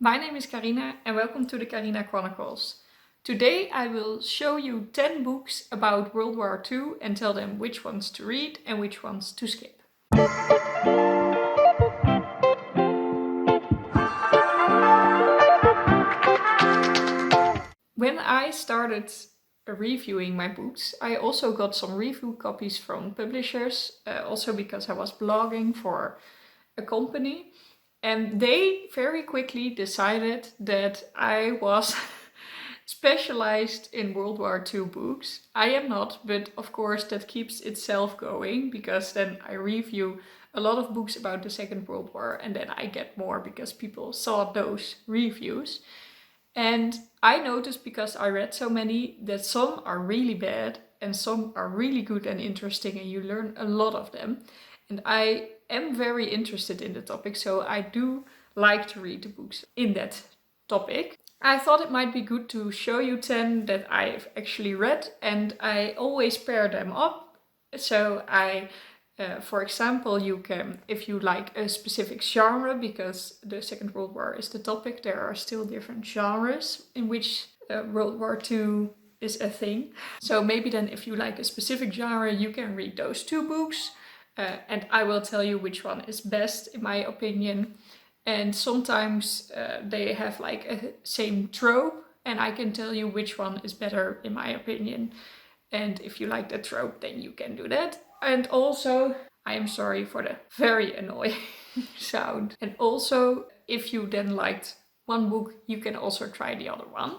My name is Carina and welcome to the Carina Chronicles. Today I will show you 10 books about World War II and tell them which ones to read and which ones to skip. When I started reviewing my books, I also got some review copies from publishers, also because I was blogging for a company. And they very quickly decided that I was specialized in World War II books. I am not, but of course that keeps itself going because then I review a lot of books about the Second World War and then I get more because people saw those reviews. And I noticed, because I read so many, that some are really bad and some are really good and interesting and you learn a lot of them. And I am very interested in the topic, so I do like to read the books in that topic. I thought it might be good to show you 10 that I've actually read, and I always pair them up. So for example, you can, if you like a specific genre, because the Second World War is the topic, there are still different genres in which World War II is a thing. So maybe then if you like a specific genre, you can read those two books. And I will tell you which one is best in my opinion. And sometimes they have like a same trope and I can tell you which one is better in my opinion. And if you like the trope, then you can do that. And also, I am sorry for the very annoying sound. And also, if you then liked one book, you can also try the other one.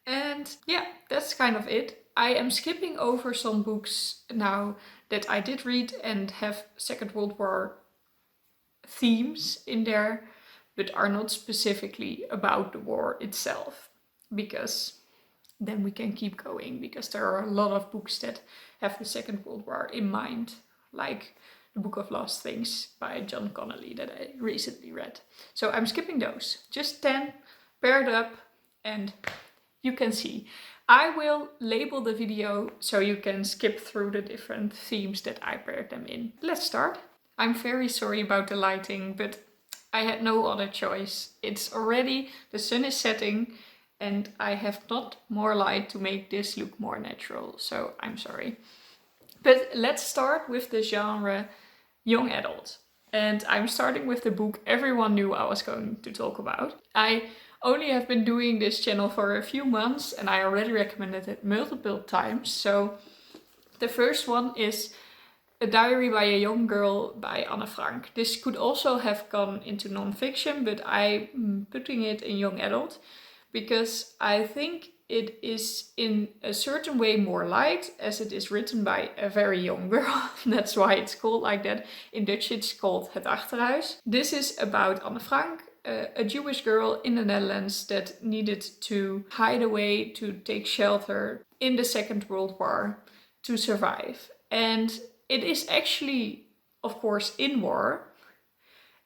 And yeah, that's kind of it. I am skipping over some books now that I did read and have Second World War themes in there, but are not specifically about the war itself, because then we can keep going, because there are a lot of books that have the Second World War in mind, like the Book of Lost Things by John Connolly that I recently read. So I'm skipping those, just 10 paired up, and you can see. I will label the video so you can skip through the different themes that I paired them in. Let's start. I'm very sorry about the lighting, but I had no other choice. It's already, the sun is setting and I have not more light to make this look more natural, so I'm sorry. But let's start with the genre young adult. And I'm starting with the book everyone knew I was going to talk about. I only have been doing this channel for a few months and I already recommended it multiple times. So the first one is A Diary by a Young Girl by Anne Frank. This could also have gone into non-fiction, but I'm putting it in young adult because I think it is in a certain way more light, as it is written by a very young girl. That's why it's called like that. In Dutch it's called Het Achterhuis. This is about Anne Frank, a Jewish girl in the Netherlands that needed to hide away, to take shelter in the Second World War to survive. And it is actually, of course, in war.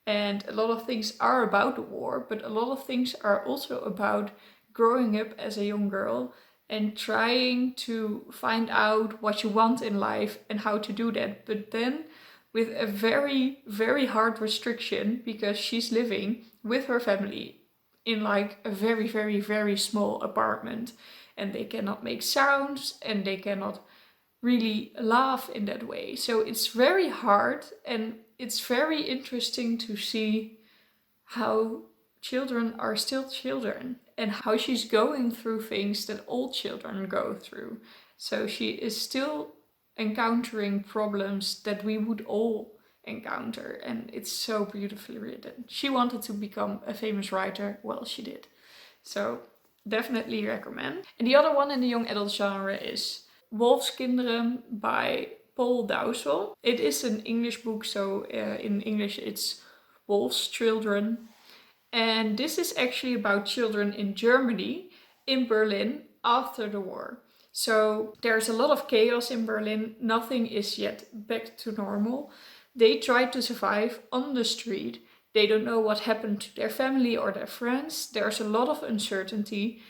And a lot of things are about the war, but a lot of things are also about growing up as a young girl and trying to find out what you want in life and how to do that. But then with a very, very hard restriction, because she's living with her family in like a very, very, very small apartment and they cannot make sounds and they cannot really laugh in that way. So it's very hard and it's very interesting to see how children are still children and how she's going through things that all children go through. So she is still encountering problems that we would all encounter, and it's so beautifully written. She wanted to become a famous writer. Well, she did. So definitely recommend. And the other one in the young adult genre is Wolfskinderen by Paul Dowsell. It is an English book, so in English it's Wolf's Children. And this is actually about children in Germany, in Berlin, after the war. So there's a lot of chaos in Berlin. Nothing is yet back to normal. They try to survive on the street. They don't know what happened to their family or their friends. There's a lot of uncertainty.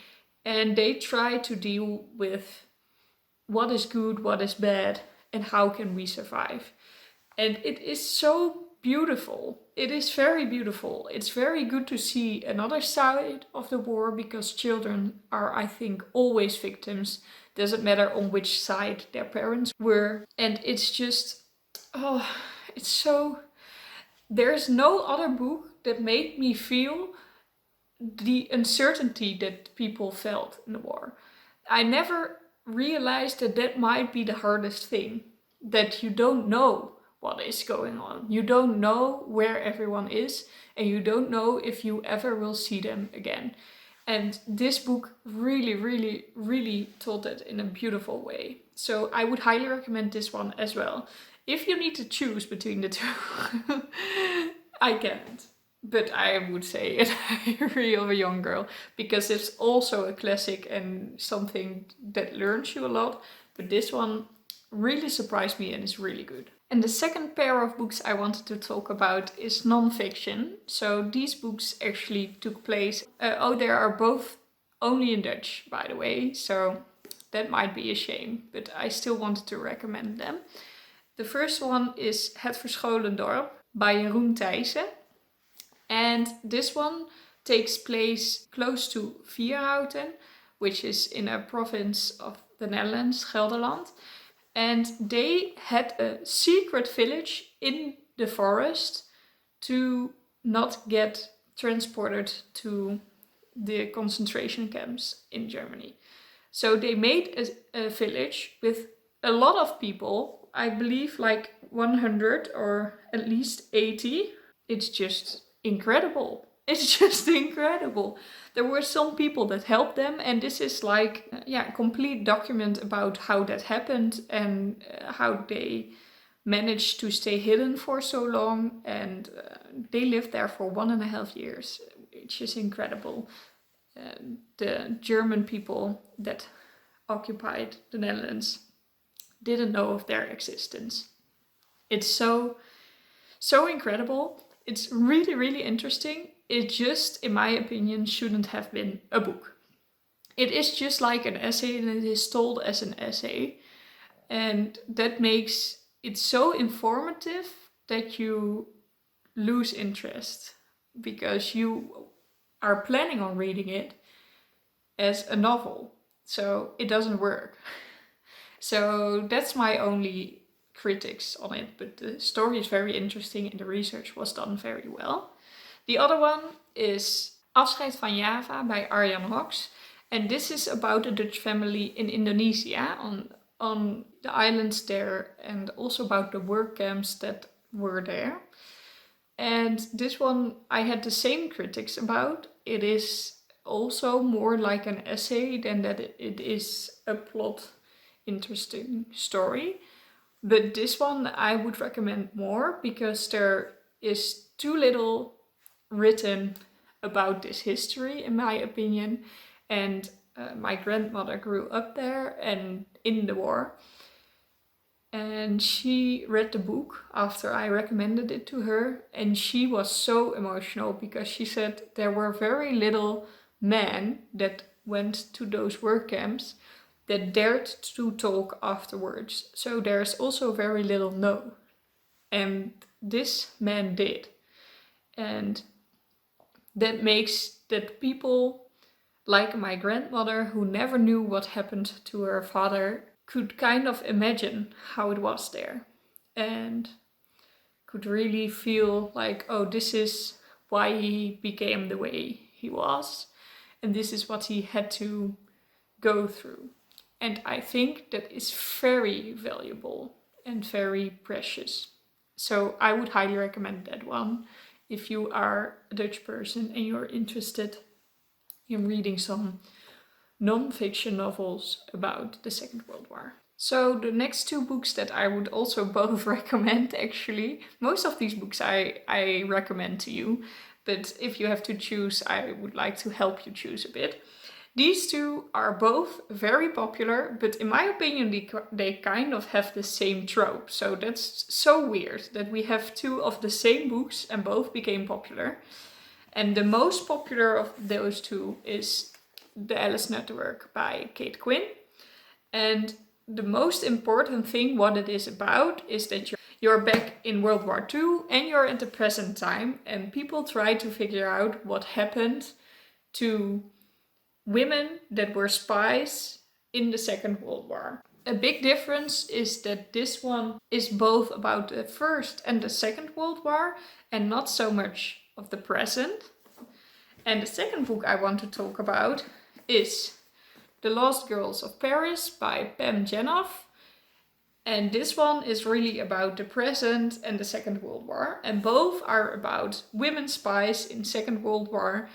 And they try to deal with what is good, what is bad, and how can we survive. And it is so beautiful. It is very beautiful. It's very good to see another side of the war, because children are, I think, always victims. Doesn't matter on which side their parents were. And it's just, oh, it's so... There's no other book that made me feel the uncertainty that people felt in the war. I never realized that that might be the hardest thing, that you don't know what is going on. You don't know where everyone is, and you don't know if you ever will see them again. And this book really, really, really told it in a beautiful way. So I would highly recommend this one as well. If you need to choose between the two, I can't. But I would say A Diary of a Young Girl, because it's also a classic and something that learns you a lot. But this one really surprised me and is really good. And the second pair of books I wanted to talk about is non-fiction. So these books actually took place... they are both only in Dutch, by the way. So that might be a shame, but I still wanted to recommend them. The first one is Het Verscholen Dorp by Jeroen Thijssen. And this one takes place close to Vierhouten, which is in a province of the Netherlands, Gelderland. And they had a secret village in the forest to not get transported to the concentration camps in Germany. So they made a village with a lot of people, I believe like 100 or at least 80. It's just incredible. It's just incredible. There were some people that helped them, and this is like a complete document about how that happened and how they managed to stay hidden for so long, and they lived there for 1.5 years, which is incredible. The German people that occupied the Netherlands didn't know of their existence. It's so incredible. It's really, really interesting. It just, in my opinion, shouldn't have been a book. It is just like an essay, and it is told as an essay. And that makes it so informative that you lose interest, because you are planning on reading it as a novel. So it doesn't work. So that's my only critics on it, but the story is very interesting and the research was done very well. The other one is Afscheid van Java by Arjan Hox, and this is about a Dutch family in Indonesia, on the islands there, and also about the work camps that were there. And this one I had the same critics about. It is also more like an essay than that it is a plot interesting story. But this one I would recommend more, because there is too little written about this history, in my opinion. And my grandmother grew up there and in the war. And she read the book after I recommended it to her. And she was so emotional, because she said there were very little men that went to those work camps that dared to talk afterwards. So there's also very little known. And this man did. And that makes that people like my grandmother, who never knew what happened to her father, could kind of imagine how it was there. And could really feel like, oh, this is why he became the way he was. And this is what he had to go through. And I think that is very valuable and very precious. So I would highly recommend that one if you are a Dutch person and you're interested in reading some non-fiction novels about the Second World War. So the next two books that I would also both recommend, actually. Most of these books I recommend to you, but if you have to choose, I would like to help you choose a bit. These two are both very popular, but in my opinion they kind of have the same trope. So that's so weird that we have two of the same books and both became popular. And the most popular of those two is The Alice Network by Kate Quinn. And the most important thing what it is about is that you're back in World War II and you're at the present time, and people try to figure out what happened to women that were spies in the Second World War. A big difference is that this one is both about the First and the Second World War and not so much of the present. And the second book I want to talk about is The Lost Girls of Paris by Pam Janoff. And this one is really about the present and the Second World War. And both are about women spies in Second World War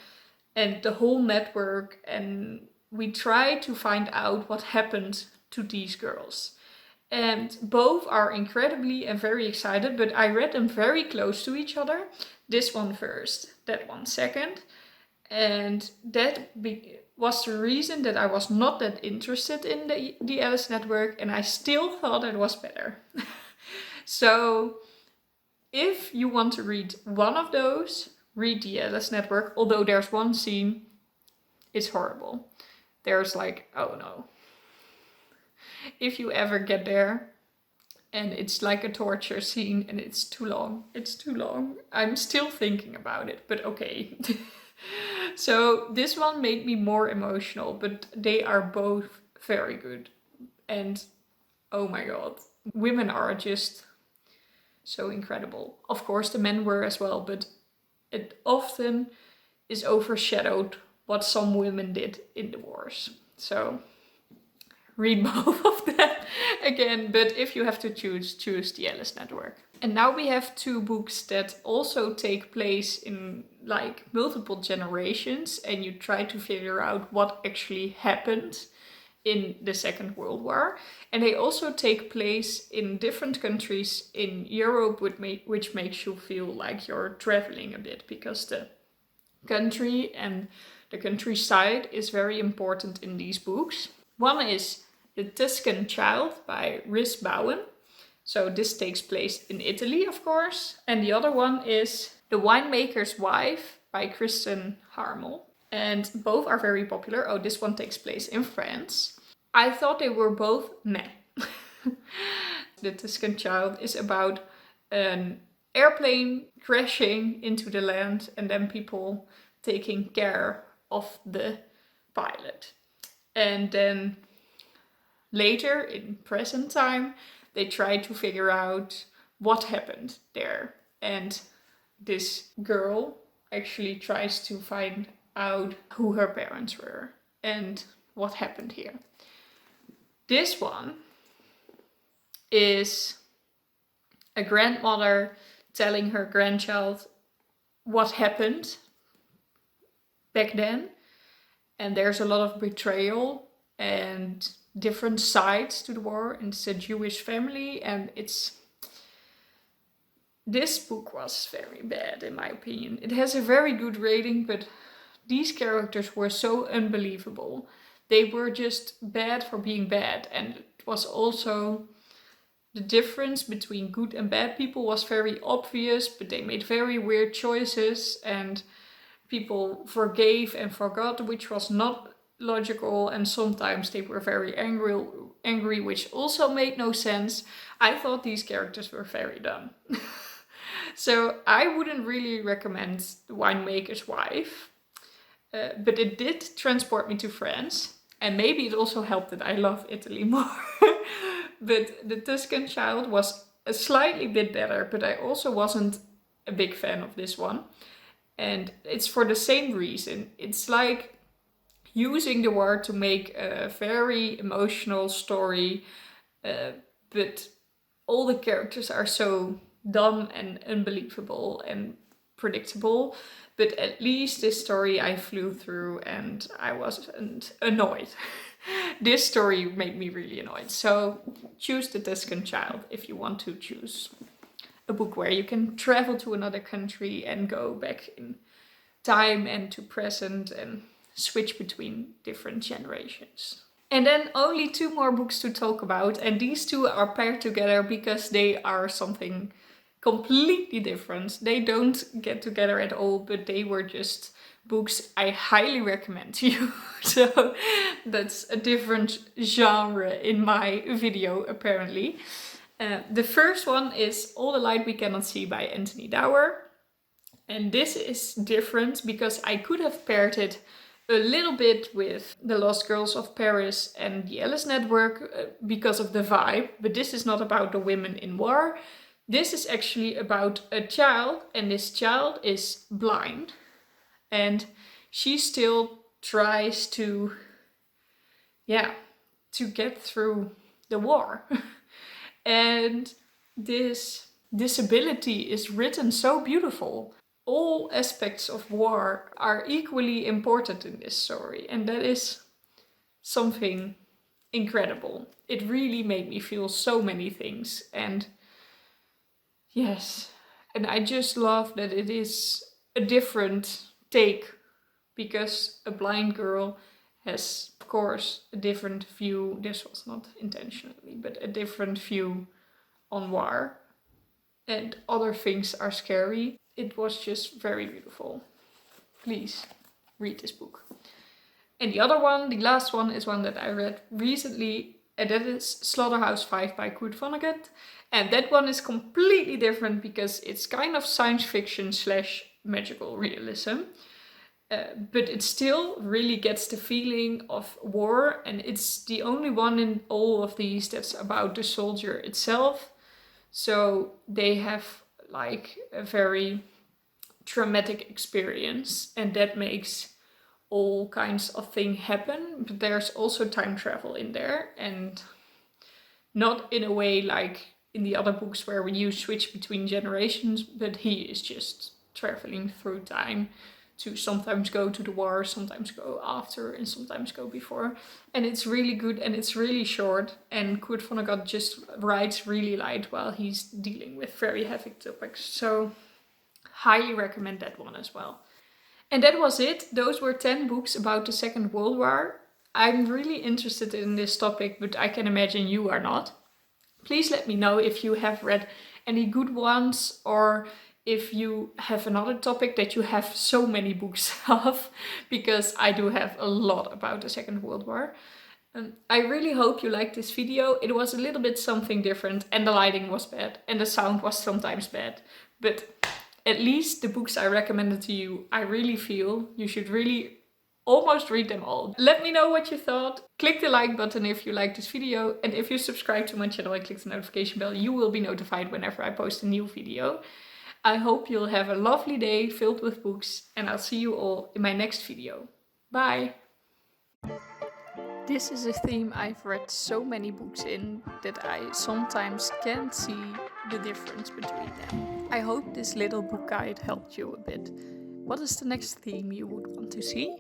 and the whole network. And we try to find out what happened to these girls. And both are incredibly and very excited, but I read them very close to each other. This one first, that one second. And that was the reason that I was not that interested in the Alice Network, and I still thought it was better. So if you want to read one of those, read the Alice Network, although there's one scene, it's horrible. There's like, oh no. If you ever get there, and it's like a torture scene and it's too long. It's too long. I'm still thinking about it, but okay. So this one made me more emotional, but they are both very good. And oh my god, women are just so incredible. Of course the men were as well, but it often is overshadowed what some women did in the wars. So read both of them again, but if you have to choose the Alice Network. And now we have two books that also take place in like multiple generations, and you try to figure out what actually happened in the Second World War. And they also take place in different countries in Europe, which makes you feel like you're traveling a bit, because the country and the countryside is very important in these books. One is The Tuscan Child by Rhys Bowen. So this takes place in Italy, of course. And the other one is The Winemaker's Wife by Kristen Harmel. And both are very popular. Oh, this one takes place in France. I thought they were both meh. The Tuscan Child is about an airplane crashing into the land and then people taking care of the pilot. And then later, in present time, they try to figure out what happened there. And this girl actually tries to find out who her parents were and what happened here. This one is a grandmother telling her grandchild what happened back then. And there's a lot of betrayal and different sides to the war, and it's a Jewish family, and this book was very bad in my opinion. It has a very good rating, but these characters were so unbelievable. They were just bad for being bad, and it was also the difference between good and bad people was very obvious, but they made very weird choices, and people forgave and forgot, which was not logical, and sometimes they were very angry, which also made no sense. I thought these characters were very dumb. So I wouldn't really recommend The Winemaker's Wife, but it did transport me to France, and maybe it also helped that I love Italy more. But The Tuscan Child was a slightly bit better, but I also wasn't a big fan of this one. And it's for the same reason. It's like using the war to make a very emotional story, but all the characters are so dumb and unbelievable and predictable. But at least this story I flew through and I wasn't annoyed. This story made me really annoyed. So choose The Tuscan Child if you want to choose a book where you can travel to another country and go back in time and to present and switch between different generations. And then only two more books to talk about, and these two are paired together because they are something completely different. They don't get together at all, but they were just books I highly recommend to you. So that's a different genre in my video apparently. The first one is All the Light We Cannot See by Anthony Dower. And this is different because I could have paired it a little bit with The Lost Girls of Paris and the Alice Network because of the vibe. But this is not about the women in war. This is actually about a child, and this child is blind. And she still tries to get through the war. And this disability is written so beautiful. All aspects of war are equally important in this story, and that is something incredible. It really made me feel so many things, and yes, and I just love that it is a different take, because a blind girl has, of course, a different view. This was not intentionally, but a different view on war, and other things are scary. It was just very beautiful. Please read this book. And the other one, the last one, is one that I read recently, and that is Slaughterhouse-5 by Kurt Vonnegut. And that one is completely different because it's kind of science fiction / magical realism. But it still really gets the feeling of war, and it's the only one in all of these that's about the soldier itself. So they have like a very traumatic experience, and that makes all kinds of things happen. But there's also time travel in there, and not in a way like in the other books where you switch between generations, but he is just traveling through time to sometimes go to the war, sometimes go after, and sometimes go before. And it's really good, and it's really short, and Kurt Vonnegut just writes really light while he's dealing with very heavy topics. So highly recommend that one as well. And that was it. Those were 10 books about the Second World War. I'm really interested in this topic, but I can imagine you are not. Please let me know if you have read any good ones, or if you have another topic that you have so many books of, because I do have a lot about the Second World War. I really hope you liked this video. It was a little bit something different, and the lighting was bad, and the sound was sometimes bad. But at least the books I recommended to you, I really feel you should really almost read them all. Let me know what you thought. Click the like button if you liked this video, and if you subscribe to my channel and click the notification bell, you will be notified whenever I post a new video. I hope you'll have a lovely day filled with books, and I'll see you all in my next video. Bye! This is a theme I've read so many books in that I sometimes can't see the difference between them. I hope this little book guide helped you a bit. What is the next theme you would want to see?